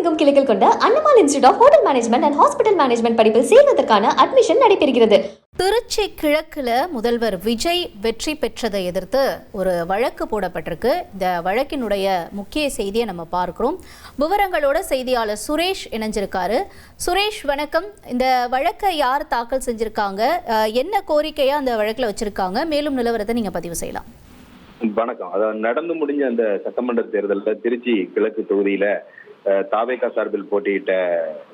தமிழகமெங்கும் கிளைகள் கொண்ட Annamal institute of hotel management and hospital management படிப்பில் சேர்வதற்கான அட்மிஷன் நடைபெறுகிறது. திருச்சி கிழக்குல முதல்வர் விஜய் வெற்றி பெற்றதை எதிர்த்து ஒரு வழக்கு போடப்பட்டிருக்கு. இந்த வழக்கினுடைய முக்கிய செய்தியை நம்ம பார்க்கிறோம். விவரங்களோட செய்தியாளர் சுரேஷ் இணைஞ்சிருக்காரு. சுரேஷ் வணக்கம். இந்த வழக்கை யார் தாக்கல் செஞ்சிருக்காங்க, என்ன கோரிக்கையா அந்த வழக்குல வச்சிருக்காங்க, மேலும் நிலவரத்தை நீங்க பதிவு செய்யலாம். வணக்கம். அதாவது நடந்து முடிஞ்ச அந்த சட்டமன்ற தேர்தலில் திருச்சி கிழக்கு தொகுதியில தாவேகா சார்பில் போட்டியிட்ட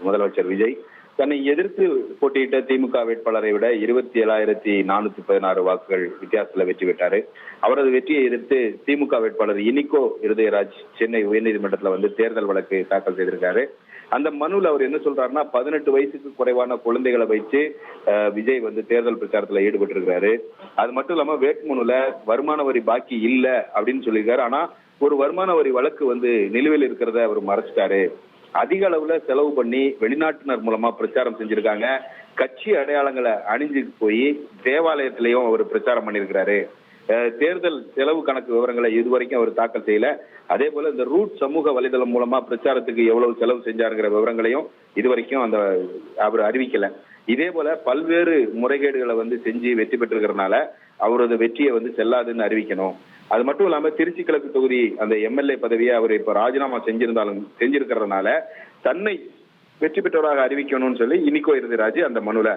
முதலமைச்சர் விஜய் தன்னை எதிர்த்து போட்டியிட்ட திமுக வேட்பாளரை விட 27,416 வாக்குகள் வித்தியாசத்துல வெற்றி பெற்றாரு. அவரது வெற்றியை எதிர்த்து திமுக வேட்பாளர் இனிகோ இருதயராஜ் சென்னை உயர்நீதிமன்றத்துல தேர்தல் வழக்கு தாக்கல் செய்திருக்காரு. அந்த மனுவில் அவர் என்ன சொல்றாருன்னா, 18 வயசுக்கு குறைவான குழந்தைகளை வைத்து விஜய் தேர்தல் பிரச்சாரத்துல ஈடுபட்டு இருக்காரு. அது மட்டும் இல்லாம வேட்புமனுல வருமான வரி பாக்கி இல்ல அப்படின்னு சொல்லியிருக்காரு. ஆனா ஒரு வருமான வரி வழக்கு நிலுவையில் இருக்கிறத அவர் மறைச்சிட்டாரு. அதிக அளவுல செலவு பண்ணி வெளிநாட்டினர் மூலமா பிரச்சாரம் செஞ்சிருக்காங்க. கட்சி அடையாளங்களை அணிஞ்சு போய் தேவாலயத்திலையும் அவர் பிரச்சாரம் பண்ணியிருக்கிறாரு. தேர்தல் செலவு கணக்கு விவரங்களை இதுவரைக்கும் அவர் தாக்கல் செய்யல. அதே போல இந்த ரூட் சமூக வலைதளம் மூலமா பிரச்சாரத்துக்கு எவ்வளவு செலவு செஞ்சாருங்கிற விவரங்களையும் இதுவரைக்கும் அவர் அறிவிக்கல. இதே போல பல்வேறு முறைகேடுகளை செஞ்சு வெற்றி பெற்றிருக்கிறதுனால அவரது வெற்றியை செல்லாதுன்னு அறிவிக்கணும். அது மட்டும் இல்லாம திருச்சி கிழக்கு தொகுதி அந்த எம்எல்ஏ பதவியை அவர் இப்ப ராஜினாமா செஞ்சிருக்கிறதுனால தன்னை வெற்றி பெற்றவராக அறிவிக்கணும்னு சொல்லி இனிகோ இருதயராஜ் அந்த மனுல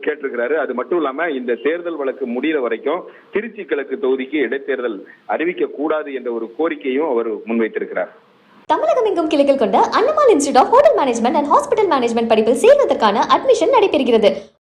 கேட்டிருக்கிறாரு. அது மட்டும் இல்லாம இந்த தேர்தல் வழக்கு முடிகிற வரைக்கும் திருச்சி கிழக்கு தொகுதிக்கு இடைத்தேர்தல் அறிவிக்க கூடாது என்ற ஒரு கோரிக்கையும் அவர் முன்வைத்திருக்கிறார். தமிழகமெங்கும் கிளைகள் கொண்ட Annamal institute of hotel management and hospital management படிப்பில் சேர்வதற்கான அட்மிஷன் நடைபெறுகிறது.